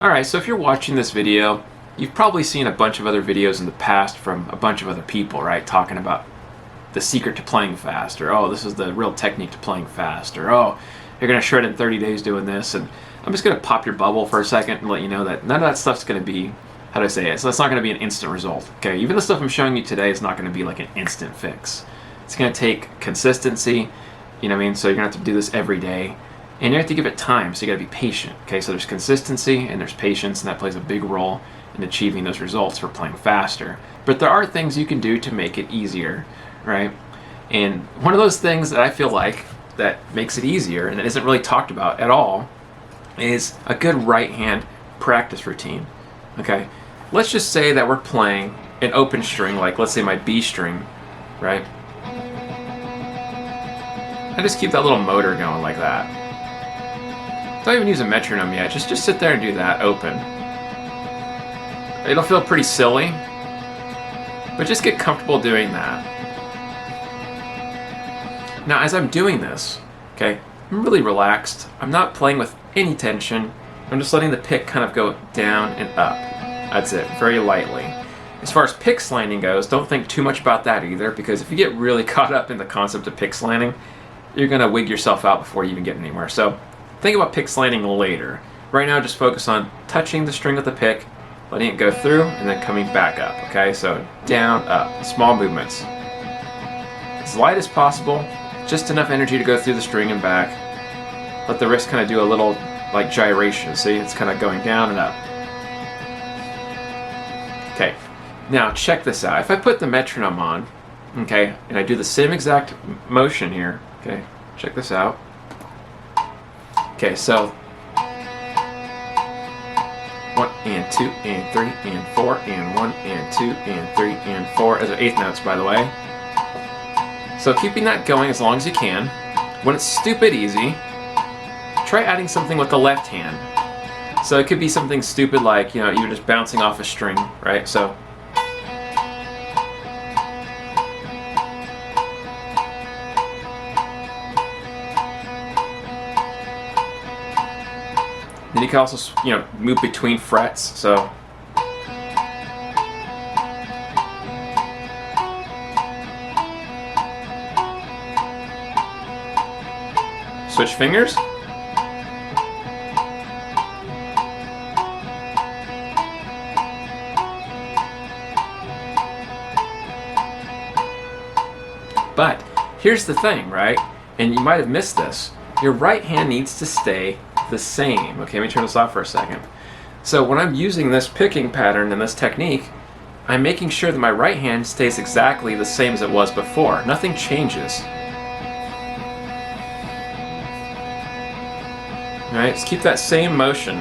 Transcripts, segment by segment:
Alright, so if you're watching this video, you've probably seen a bunch of other videos in the past from a bunch of other people, right? Talking about the secret to playing fast, or oh, this is the real technique to playing fast, or oh, you're going to shred in 30 days doing this. And I'm just going to pop your bubble for a second and let you know that none of that stuff's going to be, how do I say it? So it's not going to be an instant result, okay? Even the stuff I'm showing you today is not going to be like an instant fix. It's going to take consistency, you know what I mean? So you're going to have to do this every day. And you have to give it time, so you got to be patient. Okay, so there's consistency and there's patience, and that plays a big role in achieving those results for playing faster. But there are things you can do to make it easier, right? And one of those things that I feel like that makes it easier and that isn't really talked about at all is a good right hand practice routine. Okay, let's just say that we're playing an open string, like let's say my B string, right? I just keep that little motor going like that. Don't even use a metronome yet, just sit there and do that, open. It'll feel pretty silly, but just get comfortable doing that. Now as I'm doing this, okay, I'm really relaxed. I'm not playing with any tension. I'm just letting the pick kind of go down and up. That's it, very lightly. As far as pick slanding goes, don't think too much about that either, because if you get really caught up in the concept of pick slanding, you're gonna wig yourself out before you even get anywhere. So think about pick slanding later. Right now, just focus on touching the string with the pick, letting it go through, and then coming back up, okay? So down, up, small movements. As light as possible, just enough energy to go through the string and back. Let the wrist kind of do a little, like, gyration. See, it's kind of going down and up. Okay, now check this out. If I put the metronome on, okay, and I do the same exact motion here, okay, check this out. Okay, so 1 and 2 and 3 and 4 and 1 and 2 and 3 and 4 as eighth notes, by the way. So keeping that going as long as you can. When it's stupid easy, try adding something with the left hand. So it could be something stupid like, you know, you're just bouncing off a string, right? So then you can also, you know, move between frets. So switch fingers. But here's the thing, right? And you might have missed this. Your right hand needs to stay the same. Okay, let me turn this off for a second. So when I'm using this picking pattern and this technique, I'm making sure that my right hand stays exactly the same as it was before. Nothing changes. All right, just keep that same motion.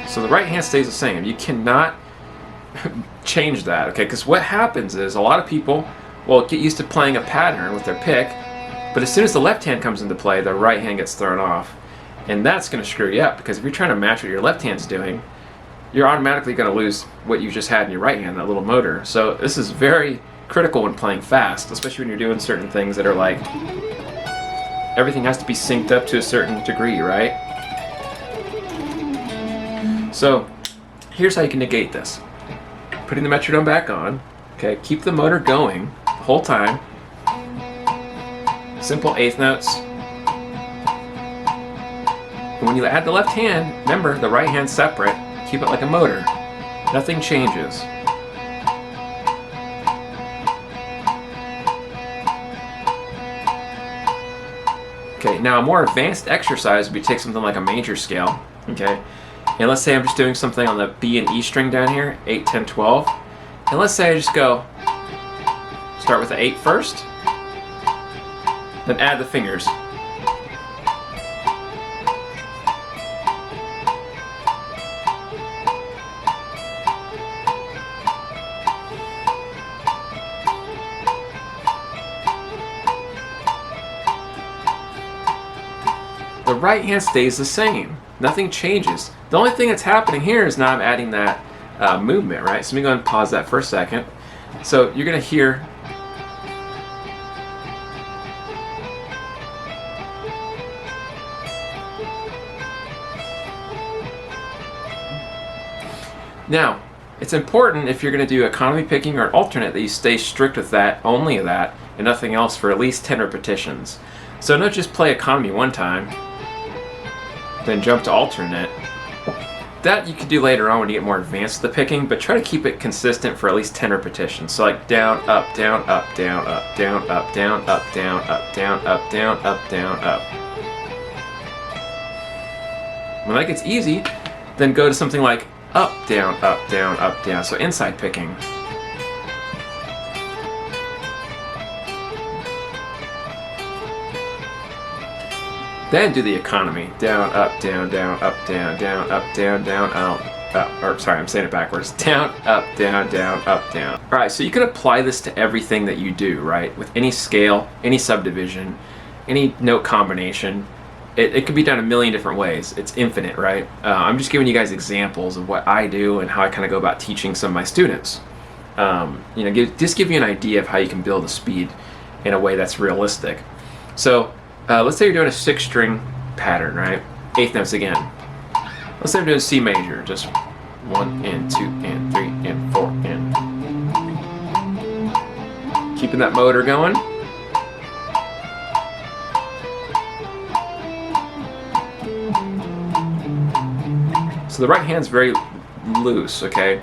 So the right hand stays the same. You cannot change that, okay? Because what happens is a lot of people will get used to playing a pattern with their pick, but as soon as the left hand comes into play, the right hand gets thrown off. And that's going to screw you up, because if you're trying to match what your left hand's doing, you're automatically going to lose what you just had in your right hand, that little motor. So this is very critical when playing fast, especially when you're doing certain things that are like, everything has to be synced up to a certain degree, right? So here's how you can negate this. Putting the metronome back on, okay, keep the motor going the whole time. Simple eighth notes. And when you add the left hand, remember the right hand's separate. Keep it like a motor. Nothing changes. Okay, now a more advanced exercise would be take something like a major scale, okay? And let's say I'm just doing something on the B and E string down here, 8, 10, 12. And let's say I just go, start with the 8 first, then add the fingers. The right hand stays the same. Nothing changes. The only thing that's happening here is now I'm adding that movement, right? So let me go ahead and pause that for a second. So you're going to hear Now, it's important if you're going to do economy picking or alternate that you stay strict with that, only that, and nothing else for at least 10 repetitions. So don't just play economy one time, then jump to alternate. That you can do later on when you get more advanced with the picking, but try to keep it consistent for at least 10 repetitions. So like down, up, down, up, down, up, down, up, down, up, down, up, down, up, down, up, down, up. When that gets easy, then go to something like up, down, up, down, up, down. So inside picking. Then do the economy. Down, up, down, down, up, down, down, up, down, down, out, up. Or sorry, I'm saying it backwards. Down, up, down, down, up, down. All right, so you can apply this to everything that you do, right? With any scale, any subdivision, any note combination. It can be done a million different ways. It's infinite, right? I'm just giving you guys examples of what I do and how I kind of go about teaching some of my students. Just give you an idea of how you can build a speed in a way that's realistic. So let's say you're doing a 6-string pattern, right? 8th notes again. Let's say I'm doing C major, just 1 and 2 and 3 and 4 and keeping that motor going. So the right hand's very loose, okay?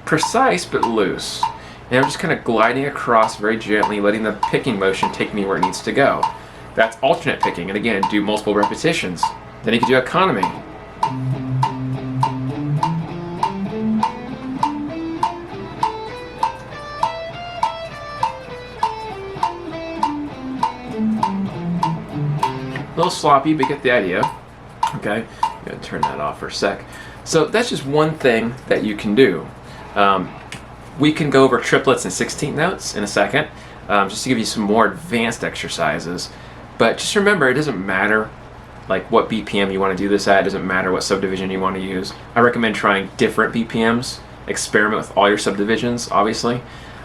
Precise but loose. And I'm just kind of gliding across very gently, letting the picking motion take me where it needs to go. That's alternate picking, and again, do multiple repetitions. Then you can do economy. A little sloppy, but get the idea. Okay, I'm gonna turn that off for a sec. So that's just one thing that you can do. We can go over triplets and 16th notes in a second, just to give you some more advanced exercises. But just remember, it doesn't matter like what BPM you want to do this at. It doesn't matter what subdivision you want to use. I recommend trying different BPMs. Experiment with all your subdivisions, obviously.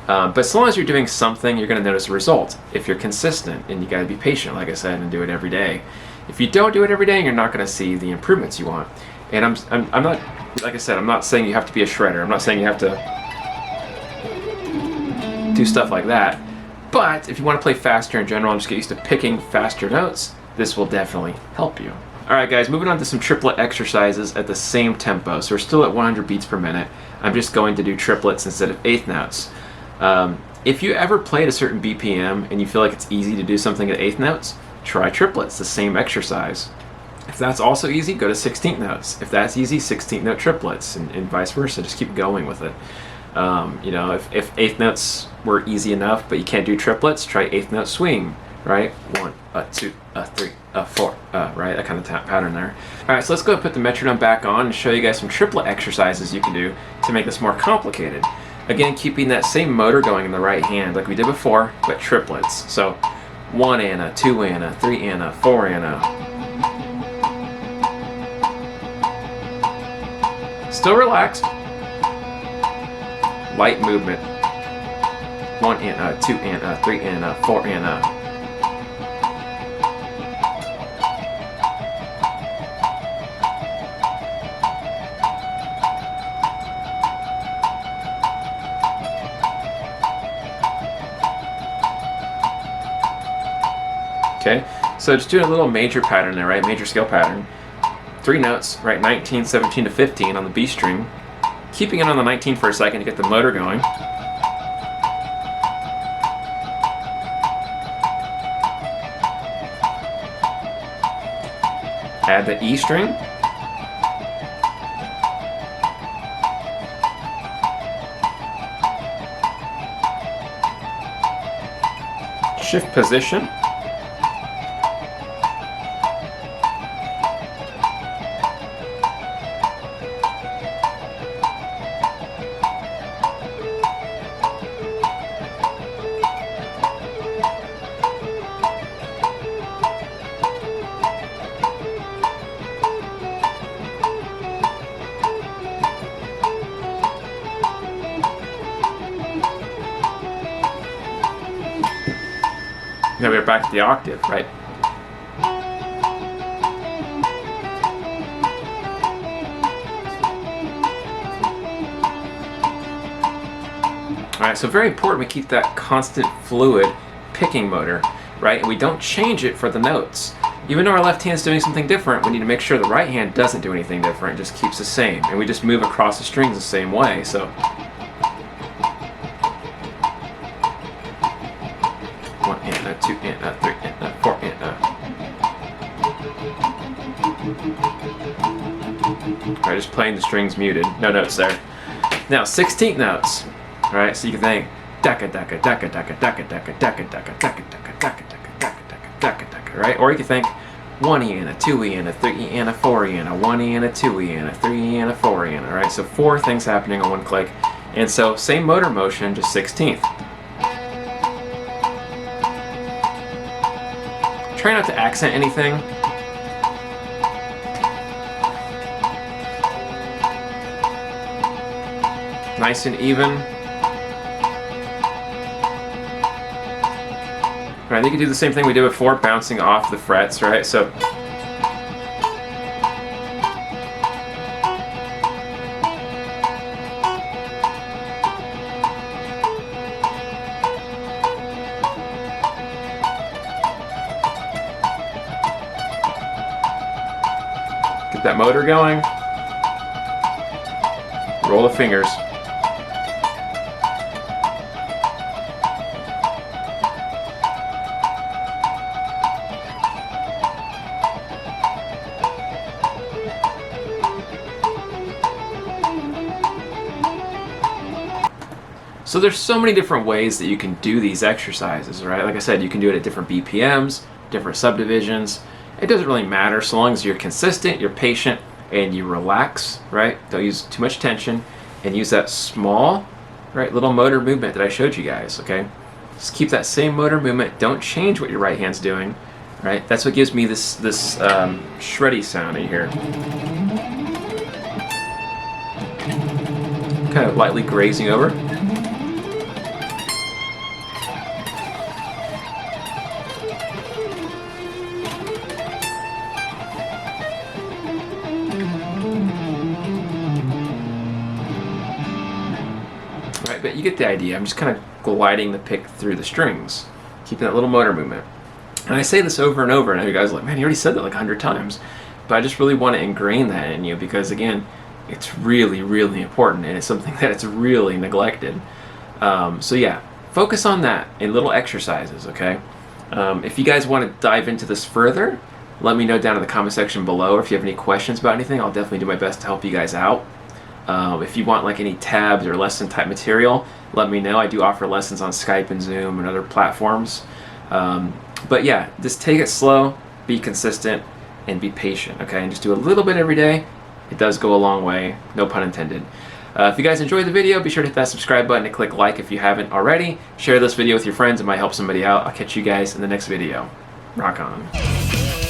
But as long as you're doing something, you're going to notice a result. If you're consistent, and you got to be patient, like I said, and do it every day. If you don't do it every day, you're not going to see the improvements you want. And I'm not, like I said, I'm not saying you have to be a shredder. I'm not saying you have to do stuff like that. But if you want to play faster in general and just get used to picking faster notes, this will definitely help you. Alright guys, moving on to some triplet exercises at the same tempo. So we're still at 100 beats per minute. I'm just going to do triplets instead of 8th notes. If you ever play at a certain BPM and you feel like it's easy to do something at 8th notes, try triplets, the same exercise. If that's also easy, go to 16th notes. If that's easy, 16th note triplets, and vice versa. Just keep going with it. If 8th notes were easy enough, but you can't do triplets, try 8th note swing, right? 1, 2, 3, 4, right? That kind of pattern there. All right, so let's go and put the metronome back on and show you guys some triplet exercises you can do to make this more complicated. Again, keeping that same motor going in the right hand like we did before, but triplets. So 1 Anna, 2 Anna, 3 Anna, 4 Anna. Still relaxed. Light movement. 1 Anna, 2 Anna, 3 Anna, 4 Anna. Okay, so just doing a little major pattern there, right? Major scale pattern. 3 notes, right? 19, 17 to 15 on the B string. Keeping it on the 19 for a second to get the motor going. Add the E string. Shift position. Now we're back to the octave, right? Alright, so very important we keep that constant fluid picking motor, right? And we don't change it for the notes. Even though our left hand's doing something different, we need to make sure the right hand doesn't do anything different, it just keeps the same. And we just move across the strings the same way. So 1 and a 2 and a 3 and a 4 and a. Alright, just playing the strings muted, no notes there. Now 16th notes. Alright, so you can think daka daka daka daka daka daka daka daka daka daka daka daka daka daka, right? Or you can think 1E and a 2E and a 3E and a 4E and a 1E and a 2E and a 3E and a 4E and a, right? So 4 things happening on one click. And so same motor motion, just 16th. Try not to accent anything. Nice and even. Right, you can do the same thing we did before, bouncing off the frets, right? So get that motor going. Roll the fingers. So there's so many different ways that you can do these exercises, right? Like I said, you can do it at different BPMs, different subdivisions. It doesn't really matter so long as you're consistent, you're patient, and you relax, right? Don't use too much tension, and use that small, right, little motor movement that I showed you guys, okay? Just keep that same motor movement. Don't change what your right hand's doing, right? That's what gives me this shreddy sound in here. Kind of lightly grazing over. Right, but you get the idea. I'm just kind of gliding the pick through the strings, keeping that little motor movement. And I say this over and over, and you guys are like, man, you already said that like 100 times. But I just really want to ingrain that in you because, again, it's really, really important, and it's something that it's really neglected. So yeah, focus on that in little exercises, okay? If you guys want to dive into this further, let me know down in the comment section below. Or if you have any questions about anything, I'll definitely do my best to help you guys out. If you want like any tabs or lesson type material, let me know. I do offer lessons on Skype and Zoom and other platforms. But yeah, just take it slow, be consistent, and be patient, okay? And just do a little bit every day. It does go a long way, no pun intended. If you guys enjoyed the video, be sure to hit that subscribe button and click like if you haven't already. Share this video with your friends, it might help somebody out. I'll catch you guys in the next video. Rock on.